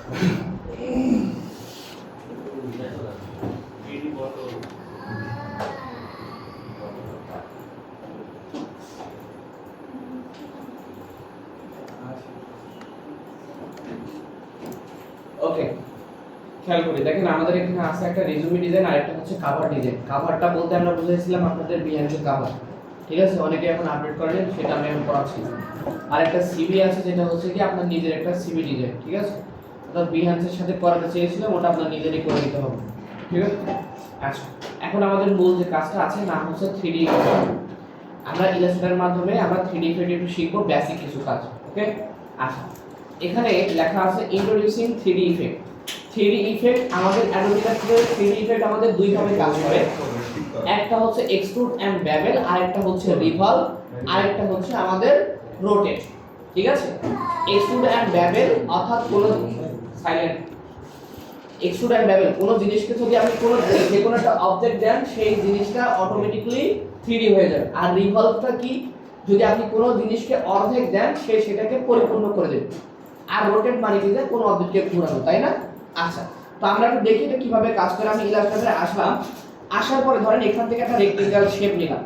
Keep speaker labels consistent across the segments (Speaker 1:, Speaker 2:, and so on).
Speaker 1: ওকে, খেয়াল করি দেখেন আমাদের এখানে আছে একটা রেজুমে ডিজাইন আর একটা হচ্ছে কভার ডিজাইন। কভারটা বলতে আমরা বুঝাইছিলাম আপনাদের বিহাইন্ড কভার, ঠিক আছে, অনেকে এখন আপডেট করেন, সেটা আমি এখন পড়াচ্ছি। আর একটা সিভি আছে যেটা হচ্ছে কি আপনার নিজের একটা সিভি ডিজাইন, ঠিক আছে, অর্থাৎ বিহাইন্ডের সাথে করাতে চেয়েছিলাম, ওটা আপনার নিজেরই করে নিতে হবে, ঠিক আছে। আচ্ছা, এখন আমাদের মূল যে কাজটা আছে নাম হচ্ছে 3D ইফেক্ট। আমরা ইলাস্ট্রেটরের মাধ্যমে আমরা 3D ইফেক্ট একটু শিখবো, বেসিক কিছু কাজ। ওকে, আচ্ছা, এখানে লেখা আছে introducing 3D effect. 3D effect আমাদের অ্যাডোবি ইলাস্ট্রেটর 3D ইফেক্ট আমাদের দুই ভাবে কাজ করে। একটা হচ্ছে এক্সট্রুড এন্ড বেভেল, আর একটা হচ্ছে রিভলভ, আর একটা হচ্ছে আমাদের রোটেট, ঠিক আছে। এক্সট্রুড এন্ড বেভেল অর্থাৎ কোন সাইলেন্ট, এক্সট্রুড এন্ড বেভেল কোন জিনিসকে যদি আপনি যে কোনো একটা অবজেক্ট দেন সেই জিনিসটা অটোমেটিক্যালি 3D হয়ে যাবে। আর রিভলভটা কি, যদি আপনি কোনো জিনিসকে অর্ধেক দেন সে সেটাকে পরিপূর্ণ করে দেবে। আর রোটেট মানে কি, যে কোনো অবজেক্টকে ঘোরানো, তাই না? আচ্ছা, তো আমরা একটু দেখি এটা কিভাবে কাজ করে। আমি ইলাস্ট্রেটরে আসলাম, আসার পরে ধরেন এখান থেকে একটা রেক্টেঙ্গেল শেপ নিলাম,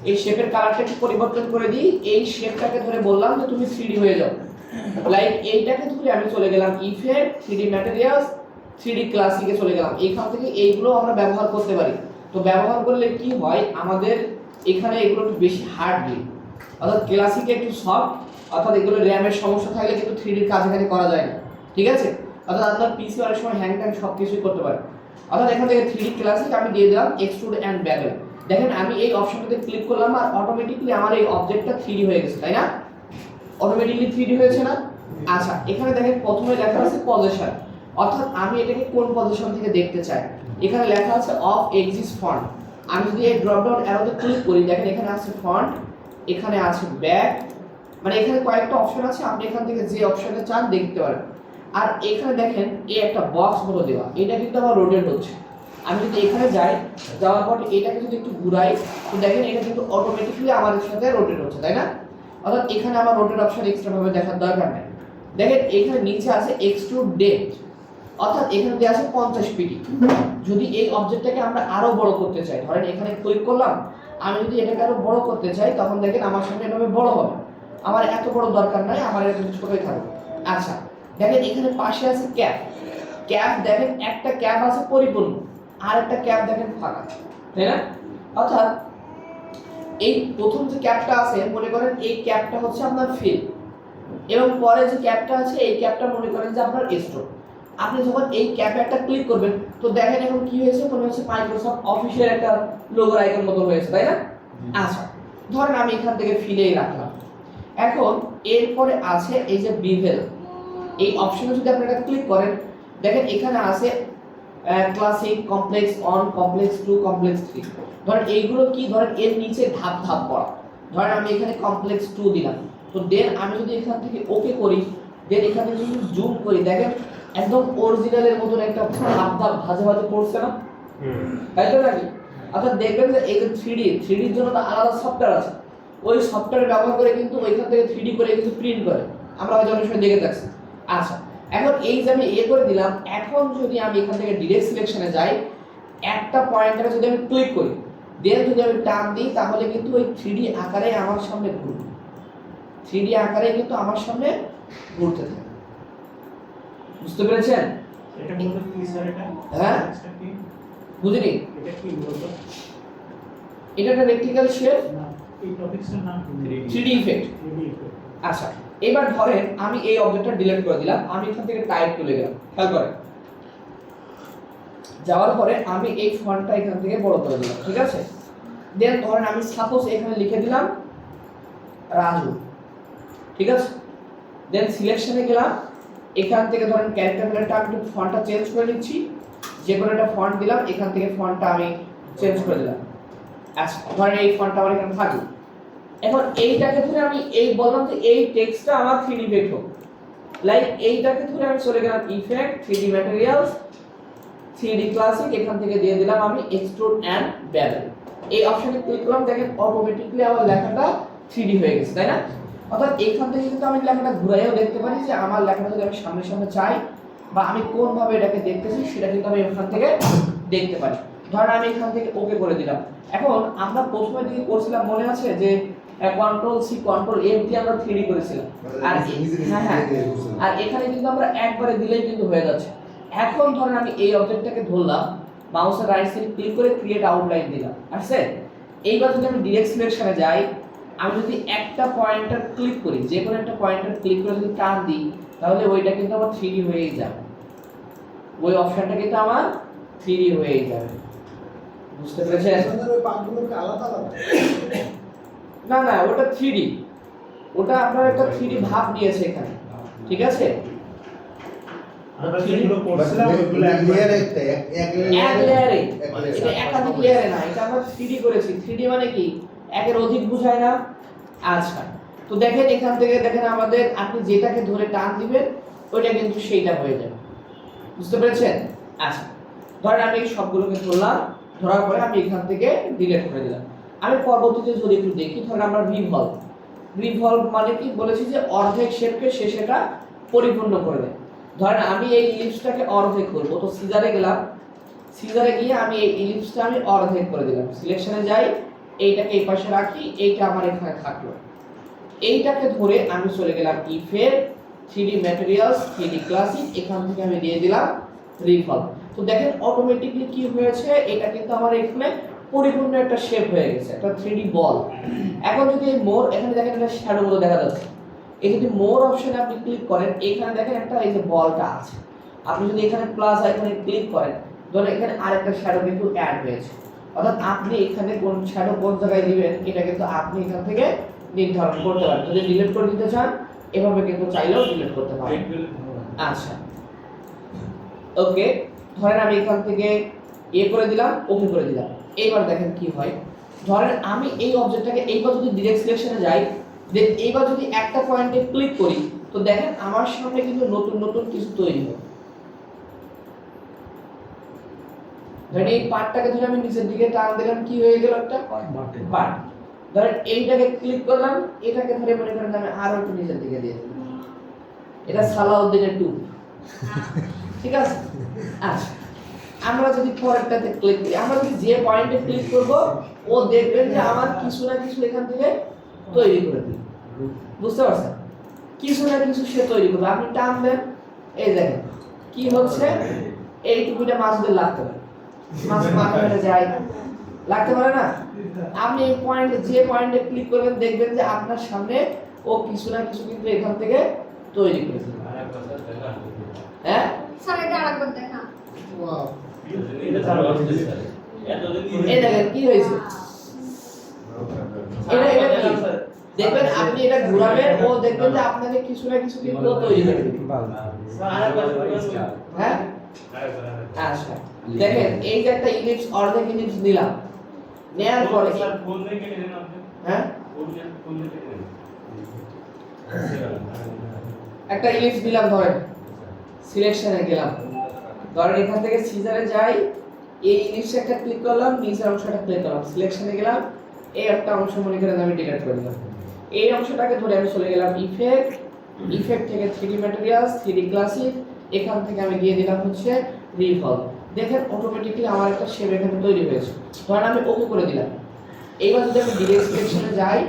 Speaker 1: এই শেপের কালারটা একটু পরিবর্তন করে দিই, এই শেপটাকে ধরে বললাম যে তুমি 3D হয়ে যাও। লাইক এইটাকে ধরে আমি চলে গেলাম ইফেক্ট, 3D ম্যাটেরিয়ালস, 3D ক্লাসিকে চলে গেলাম। এইখান থেকে এইগুলো আমরা ব্যবহার করতে পারি। তো ব্যবহার করলে কি হয়, আমাদের এখানে এগুলো একটু বেশি হার্ড দিই, অর্থাৎ ক্লাসিকে একটু সফট, অর্থাৎ এগুলো র্যামের সমস্যা থাকলে কিন্তু 3D কাজ এখানে করা যায় না, ঠিক আছে। অর্থাৎ আপনার পিসি অনেক সময় হ্যাং ট্যাং সব কিছুই করতে পারে। অর্থাৎ এখান থেকে 3D ক্লাসিক আমি দিয়ে দিলাম এক্সট্রুড এন্ড বেভেল। দেখেন আমি এই অপশনটাতে ক্লিক করলাম আর অটোমেটিক্যালি আমার এই অবজেক্টটা 3D হয়ে গেছে, তাই না? অটোমেটিক্যালি 3D হয়েছে না? আচ্ছা, এখানে দেখেন প্রথমে লেখা আছে পজিশন, অর্থাৎ আমি এটাকে কোন পজিশন থেকে দেখতে চাই। এখানে লেখা আছে অফ এক্সিস্ট ফন্ট। আমি যদি এই ড্রপ ডাউন অ্যারোতে ক্লিক করি, দেখেন এখানে আছে ফন্ট, এখানে আছে ব্যাক, মানে এখানে কয়েকটা অপশন আছে, আপনি এখান থেকে যে অপশনে চান দেখতে পারেন। আর এখানে দেখেন এই একটা বক্স মতো দেওয়া, এটা কিন্তু আবার রোটেট হচ্ছে। আমি যদি এখানে যাই, যাওয়ার পর এটাকে যদি একটু ঘুরাই, তো দেখেন এটা কিন্তু অটোমেটিক্যালি আমাদের সাথে রোটেট হচ্ছে, তাই না? অর্থাৎ এখানে আমার রোটেট অপশন এক্সট্রা ভাবে দেখার দরকার নেই। দেখেন এখানে নিচে আছে এক্সট্রুড ডেপথ, অর্থাৎ এখানে দেওয়া আছে 50 পিটি। যদি এই অবজেক্টটাকে আমরা আরো বড় করতে চাই, ধরেন এখানে ক্লিক করলাম, আমি যদি এটাকে আরো বড় করতে চাই, তখন দেখেন আমার সামনে এভাবে বড় হবে। আমার এত বড় দরকার নাই, আমার এরকম ছোটই থাকবে। আচ্ছা, দেখেন এখানে পাশে আছে ক্যাপ। ক্যাপ দেখেন একটা ক্যাপ আছে পরিপূর্ণ, আর একটা ক্যাপ দেখেন ফাঁকা, তাই না? অর্থাৎ এই প্রথম যে ক্যাপটা আছে, মনে করেন এই ক্যাপটা হচ্ছে আপনার ফিল, এবং পরে যে ক্যাপটা আছে এই ক্যাপটা মনে করেন যে আপনার স্ট্রোক। আপনি যখন এই ক্যাপে একটা ক্লিক করবেন, তো দেখেন এখন কি হয়েছে, মনে হচ্ছে মাইক্রোসফট অফিসের একটা লোগোর আইকন মতো হয়েছে, তাই না? আচ্ছা, ধরেন আমি এখান থেকে ফিলেই রাখলাম। এখন এরপরে আছে এই যে বিভেল, এই অপশনে যদি আপনি এটা ক্লিক করেন, দেখেন এখানে আছে ক্লাসিক, কমপ্লেক্স 1, কমপ্লেক্স 2, কমপ্লেক্স 3। ধরেন এইগুলো কি, ধরেন এর নিচে ধাপ ধাপ করা। ধরেন আমি এখানে কমপ্লেক্স 2 দিলাম, তো দেন আমি যদি এখান থেকে ওকে করি, দেন এখানে যদি জুম করি, দেখেন একদম অরিজিনালের মতন একটা ধাপ ধাপ ভাজে ভাজে পড়ছে না? তাই তো নাকি? অর্থাৎ দেখবেন যে এই যে 3Dর জন্য তো আলাদা সফটওয়্যার আছে, ওই সফটওয়্যার ব্যবহার করে কিন্তু ওইখান থেকে 3D করে কিন্তু প্রিন্ট করে, আমরা হয়তো অনেক সময় দেখে থাকছি। আচ্ছা, এখন এই যে আমি করে দিলাম, এখন যদি আমি এখান থেকে ডিরেক্ট সিলেকশনে যাই, একটা পয়েন্টে যদি আমি ক্লিক করি, দেন যদি আমি টান দিই, তাহলে কিন্তু ওই 3D আকারে আমার সামনে ঘুরবে, 3D আকারে কিন্তু আমার সামনে ঘুরতে থাকে। বুঝতে পেরেছেন?
Speaker 2: এটা বলতে কি স্যার, এটা
Speaker 1: হ্যাঁ বুঝিনি,
Speaker 2: এটা কি বলতো?
Speaker 1: এটা একটা রেক্টিক্যাল শেপ,
Speaker 2: না, এই টপিকসের নাম কি?
Speaker 1: 3D effect.
Speaker 2: 3D effect.
Speaker 1: আচ্ছা, এবার ধরেন আমি এই অবজেক্টটা ডিলিট করে দিলাম, আমি এখান থেকে টাইপ তুলে গেলাম, খেয়াল করেন, যাওয়ার পরে আমি এই ফন্টটা এখান থেকে বড় করে দিলাম, ঠিক আছে। দেন ধরেন আমি সাপোজ এখানে লিখে দিলাম রাজু, ঠিক আছে। দেন সিলেকশনে গেলাম, এখান থেকে ধরেন ক্যারেক্টার ফন্টটা আমি একটু ফন্টটা চেঞ্জ করে নিচ্ছি, যে কোনো একটা ফন্ট দিলাম, এখান থেকে ফন্টটা আমি চেঞ্জ করে দিলাম। আচ্ছা, ধরেন এই ফন্টটা আমার এখানে থাকবে। এখন এইটাকে ধরে আমি এই বললাম যে এই টেক্সটটা আমার 3D ইফেক্ট হোক, লাইক এইটাকে ধরে আমি চলে গেলাম effect, 3D materials, 3D classic, এখান থেকে দিয়ে দিলাম আমি এক্সট্রুড এন্ড বেভেল। এই অপশনে ক্লিক করলাম, দেখেন অটোমেটিক্যালি আমার লেখাটা 3D হয়ে গেছে, তাই না? অর্থাৎ এখান থেকে কিন্তু আমি লেখাটা ঘুরাইও দেখতে পারি, যে আমার লেখাটা যদি আমি সামনে সামনে চাই, বা আমি কোন ভাবে এটাকে দেখতেছি সেটা কিন্তু আমি এখান থেকে দেখতে পারি। ধরেন আমি এখান থেকে ওকে করে দিলাম। এখন আমরা প্রথমে দিকে করছিলাম মনে আছে যে কন্ট্রোল সি কন্ট্রোল এফ দিয়ে আমরা 3D করেছিলাম, আর হ্যাঁ হ্যাঁ আর এখানে কিন্তু আমরা একবারে দিলেই কিন্তু হয়ে যাচ্ছে। এখন ধরেন আমি এই অবজেক্টটাকে ধরলাম, মাউসের রাইট সাইড ক্লিক করে ক্রিয়েট আউটলাইন দিলাম, আসছে। এইবার যদি আমি ডিরেক্ট সিলেকশনে যাই, আমি যদি একটা পয়েন্টার ক্লিক করি, যে কোনো একটা পয়েন্টার ক্লিক করে যদি টান দিই, তাহলে ওইটা কিন্তু আমার 3D হয়েই যাবে, ওই অপশনটা কিন্তু আমার 3D হয়েই যাবে। বুঝতে পেরেছেন?
Speaker 3: ওই পার্টগুলো কি আলাদা আলাদা?
Speaker 1: না না, ওটা 3D, ওটা আপনার একটা 3D ভাব নিয়েছে এখানে, ঠিক আছে?
Speaker 2: আমরা যেগুলো করছিলাম ওইগুলো
Speaker 3: লেয়ার একটা
Speaker 1: এক লেয়ারে, এটা একাধিক লেয়ারে না, এটা আমরা 3D করেছি। 3D মানে কি, একের অধিক বোঝায় না? আচ্ছা, তো দেখেন এখান থেকে দেখেন আমাদের, আপনি যেটাকে ধরে টান দিবেন ওইটা কিন্তু সেইটা হয়ে যাবে। বুঝতে পেরেছেন? আচ্ছা, ধরেন আমি এই সবগুলোকে ধরলাম, ধরার পরে আমি এখান থেকে ডিলিট করে দিলাম। আমি পরবর্তীতে যদি একটু দেখি, ধরেন আমরা রিভলভ, রিভলভ মানে কি বলেছি যে অর্ধেক শেপকে সে সেটা পরিপূর্ণ করে দেয়। ধরেন আমি এই ইলিপসটাকে অর্ধেক করব, তো সিজারে গেলাম, সিজারে গিয়ে আমি এই ইলিপসটা আমি অর্ধেক করে দিলাম, সিলেকশনে যাই, এইটাকে এই পাশে রাখি, এইটা আমার এখানে থাকলো। এইটাকে ধরে আমি চলে গেলাম effect, 3D materials, 3D classic, এখান থেকে আমি দিয়ে দিলাম রিভলভ। তো দেখেন অটোমেটিক্যালি কি হয়েছে, এটা কিন্তু আমার এখানে পরিপূর্ণ একটা শেপ হয়ে গেছে, একটা 3D বল। এখন যদি এই মোর, এখানে দেখেন একটা শ্যাডো মতো দেখা যাচ্ছে, এই যদি মোর অপশনে আপনি ক্লিক করেন, এখানে দেখেন একটা এই যে বলটা আছে, আপনি যদি এখানে প্লাস আইকনে ক্লিক করেন, তাহলে এখানে আরেকটা শ্যাডো কিন্তু অ্যাড হয়েছে। অর্থাৎ আপনি এখানে কোন শ্যাডো কোন জায়গায় দিবেন এটা কিন্তু আপনি এখান থেকে নির্ধারণ করতে পারেন। যদি ডিলিট করে দিতে চান এভাবে কিন্তু চাইলেও ডিলিট করতে পারেন। আচ্ছা, ওকে, ধরেন আমি এখান থেকে করে দিলাম, ওকে করে দিলাম। এইবার দেখেন কি হয়, ধরেন আমি এই অবজেক্টটাকে এইবার যদি ডিরেক্ট সিলেকশনে যাই, দেন এইবার যদি একটা পয়েন্টে ক্লিক করি, তো দেখেন আমার সামনে কিন্তু নতুন নতুন কিছু তৈরি হয়। ধরেন এই পার্টটাকে ধরে আমি নিচের দিকে টান দিলাম, কি হয়ে গেল, একটা পার্ট। ধরেন এইটাকে ক্লিক করলাম, এটাকে ধরে মনে করেন আমি আরো একটু নিচের দিকে দিয়ে দিলাম, এটা সালাউদ্দিনের টু, ঠিক আছে? আচ্ছা, আমরা যদি পরেরটাতে ক্লিক করি, আমরা যদি যে পয়েন্টে ক্লিক করব, ও দেখবেন যে আমার কিছু না কিছু এখান থেকে তৈরি করে দিল। বুঝতে পারছেন? কিছু না কিছু সে তৈরি করবে। আপনি টান দেন, এই দেখেন কি হচ্ছে, এই টুপিটা মাছদের লাগতে পারে, মাছ মাথা যায়, লাগতে পারে না? আপনি এই পয়েন্টে, যে পয়েন্টে ক্লিক করবেন, দেখবেন যে আপনার সামনে ও কিছু না কিছু কিন্তু এখান থেকে তৈরি করে দিল। হ্যাঁ
Speaker 4: স্যার এটা আরেকবার দেখা।
Speaker 3: ওয়াও,
Speaker 1: এই দেখেন কি হয়েছে, এটা এটা কি দেখবেন, আপনি এটা ঘোরাবেন, ও দেখবেন যে আপনাকে কিছু না কিছু কিন্তু ও তৈরি করে দিল। হ্যাঁ আচ্ছা, দেখেন এই যে একটা ইলিপস, অর্ধেক ইলিপস নিলাম, নেয়ার পরে হ্যাঁ একটা ইলিপস দিলাম, ধরেন সিলেকশনে গেলাম, ধরেন এখান থেকে সিজারে যাই, এই ইলিপসে একটা ক্লিক করলাম, নিচের অংশটা ক্লিক করলাম, সিলেকশনে গেলাম, এই একটা অংশ মনে করেন আমি ডিলিট করে দিলাম। এই অংশটাকে ধরে আমি চলে গেলাম ইফেক্ট, ইফেক্ট থেকে 3D ম্যাটেরিয়ালস, 3D ক্লাসিক, এখান থেকে আমি দিয়ে দিলাম হচ্ছে রিভলভ। দেখেন অটোমেটিক্যালি আমার একটা শেপ এখানে তৈরি হয়েছে। ধরেন আমি ওকে করে দিলাম। এইবার যদি আমি ডিরেক্ট সিলেকশনে যাই,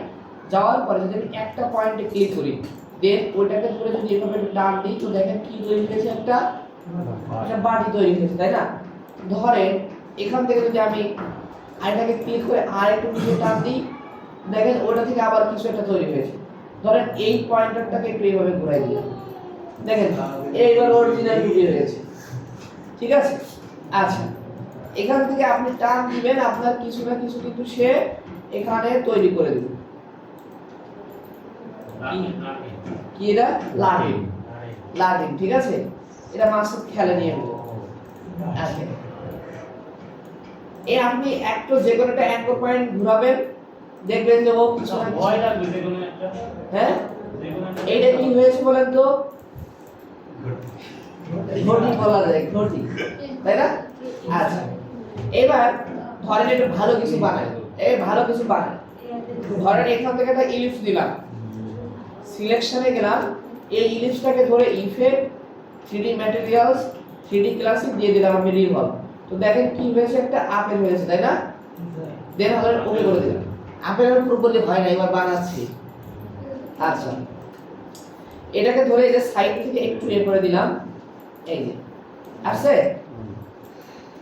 Speaker 1: যাওয়ার পরে যদি আমি একটা পয়েন্টে ক্লিক করি, দেন ওইটাকে ধরে যদি এভাবে একটু টান দিই, তো দেখেন কি তৈরি হয়েছে, একটা বাটি তৈরি হয়েছে, তাই না? ধরেন এখান থেকে যদি আমি আইটাকে ক্লিক করে আর একটু নিচে টান দিই, দেখেন ওটা থেকে আবার কিছু একটা তৈরি হয়েছে। ধরেন এই পয়েন্টারটাকে একটু এইভাবে ঘুরাই দিলাম, দেখেন এইবার অরিজিনাল ভিডিও হয়েছে, ঠিক আছে? আচ্ছা, এখান থেকে আপনি টান দিবেন, আপনার কিছু না কিছু কিন্তু সে এখানে তৈরি করে দিবে। কি এটা? লার্নিং, লার্নিং, ঠিক আছে? এটা মাস্টার খেলে নিয়ে নেব। আচ্ছা, এই আপনি একটা যে কোনো একটা অ্যাঙ্কর পয়েন্ট ঘোরাবেন, দেখবেন যে ও কিছু না কিছু, হ্যাঁ এইটা কি হয়েছে বলেন তো? ঘটি বলা যায়, ঘটি, তাই না? আচ্ছা, এবার ধরেন একটু ভালো কিছু বানাই, এই ভালো কিছু বানাই, ধরেন এখান থেকে একটা ইলিপস দিলাম, সিলেকশনে গেলাম, এই ইলিপসটাকে ধরে effect, 3D materials 3D classic দিয়ে দিলাম আমি রিভলভ। তো দেখেন কি হয়েছে, একটা আপেল হয়েছে তাই না? দেন আমরা ওকে করে দিলাম। আপেলের উপর বললে হয় না, এবার বানাচ্ছি। আচ্ছা, এটাকে ধরে এই যে সাইড থেকে একটু এ করে দিলাম, এই যে আসছে।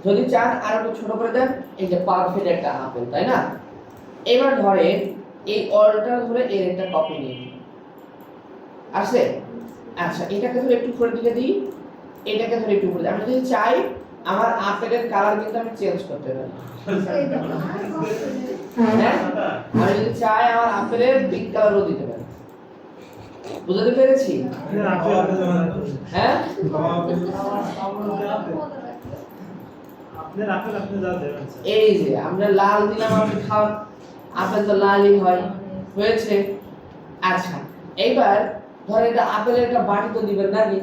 Speaker 1: যদি চান আর একটু ছোট করে দেন, এই যে পারফেক্ট একটা আপেল, তাই না? এবার ধরে এই অলটা ধরে এর একটা কপি নিয়ে নিই, আসছে। আচ্ছা, এটাকে ধরে একটু করে দিকে দিই, এটাকে ধরে একটু করে দিই। আমি যদি চাই আমার আপেলের কালার কিন্তু আমি চেঞ্জ করতে পারি, হ্যাঁ? আমি যদি চাই আমার আপেলের পিঙ্ক কালারও দিতে পারি। বুঝতে পেরেছি? হ্যাঁ,
Speaker 2: আপনার আপেল আপনি যা দেবেন স্যার।
Speaker 1: এই যে আমরা লাল দিলাম, আপনি খান, আপেল তো লালই হয়, হয়েছে। আচ্ছা, এইবার ধরেন এটা আপেলের একটা বাটি তো দিবেন নাকি,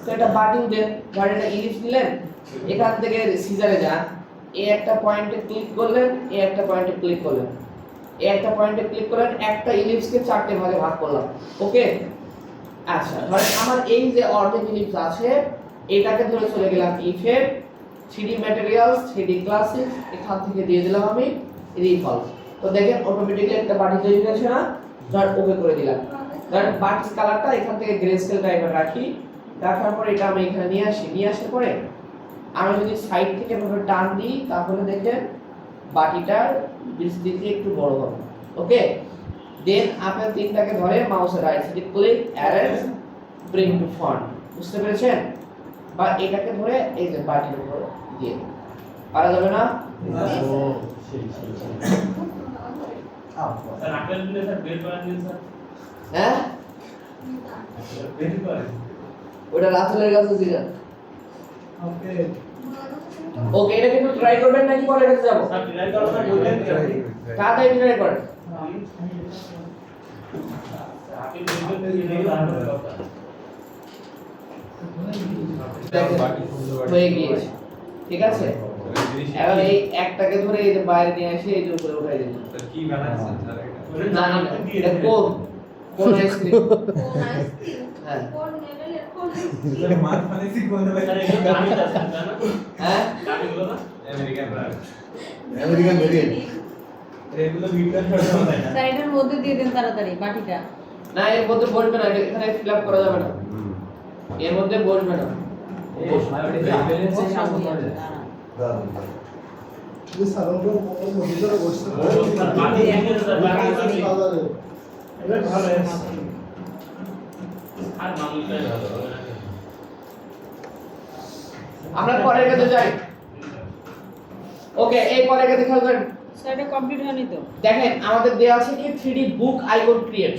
Speaker 1: তো একটা বাটি দেন, বাটিটা ইলিশ দিলেন, এখান থেকে সিজারে যান, এই একটা পয়েন্টে ক্লিক করলেন, এই একটা পয়েন্টে ক্লিক করলেন, এই একটা পয়েন্টে ক্লিক করলেন, একটা ইলিপসকে 4টে ভাগে ভাগ করলাম, ওকে। আচ্ছা, ধরেন আমার এই যে অর্ধেক ইলিপস আছে, এটাকে ধরে চলে গেলাম ইফে 3D ম্যাটেরিয়ালস 3D ক্লাসিক, এখান থেকে দিয়ে দিলাম আমি রিভলভ। তো দেখেন অটোমেটিক্যালি একটা বাটি তৈরি হয়েছে না? ধর ওকে করে দিলাম। ধর বাটির কালারটা এখান থেকে গ্রে স্কেল টাইপের রাখি, রাখার পর এটা আমি এখানে নিয়ে আসি, নিয়ে আসার পরে আমি যদি সাইড থেকে এভাবে টান দিই, তাহলে দেখেন বাটিটার বিস্তৃতি একটু বড় হবে, ওকে। দেন আপনি তিনটাকে ধরে মাউসের রাইট সাইডে click, arrange, bring to front, বুঝতে পেরেছেন? বা এটাকে ধরে এই যে বাটির উপর দিয়ে দিন, পারা যাবে না?
Speaker 2: স্যার আপেল দিলে স্যার বের করে দিন স্যার।
Speaker 1: হ্যাঁ,
Speaker 2: বের করে।
Speaker 1: ওটা রাতুলের কাছে ছিল।
Speaker 2: ওকে।
Speaker 1: ওকে, এটা কিন্তু ট্রাই করবেন নাকি পরে কাছে যাব?
Speaker 2: স্যার ট্রাই করো না বললেন কি?
Speaker 1: তাড়াতাড়ি ট্রাই করেন।
Speaker 2: আপেল বের করে দিলে আপেল কথা।
Speaker 1: দেখেন, হয়ে গিয়েছে, ঠিক আছে। এবার এই একটাকে ধরে এই যে বাইরে নিয়ে এসে এই যে উপরে উঠাই দিন।
Speaker 4: কি বানাচ্ছেন স্যার এটা?
Speaker 1: না না, এটা কোন কোন আইসক্রিম? হ্যাঁ
Speaker 4: স্যার মাছ বানাইছি কোন
Speaker 2: স্যার এগুলো দামি আছে না?
Speaker 1: হ্যাঁ,
Speaker 2: দামি গুলো না?
Speaker 4: American brand.
Speaker 3: American variant.
Speaker 4: এগুলো বিটকয়েন সরকার দেয় না।
Speaker 5: স্যার এটার মধ্যে দিয়ে দেন তাড়াতাড়ি বাটিটা।
Speaker 1: না এর মধ্যে বসবে না, এটা এখানে ফিল আপ করা যাবে না, এর মধ্যে বসবে না।
Speaker 3: এই সাধারণত ওর ভিতরে বসতে
Speaker 2: ও স্যার বাকি এনে স্যার বাকি বাকি।
Speaker 3: বাজারে
Speaker 2: এটা ভালো আছে। আর মামুনটা ভালো।
Speaker 1: আমরা পরের কাছে যাই। ওকে, এই পরের কাছে খেয়াল করেন।
Speaker 5: স্যার এটা কমপ্লিট হয়নি তো।
Speaker 1: দেখেন আমাদের দেওয়া আছে কি 3D বুক আইকন ক্রিয়েট।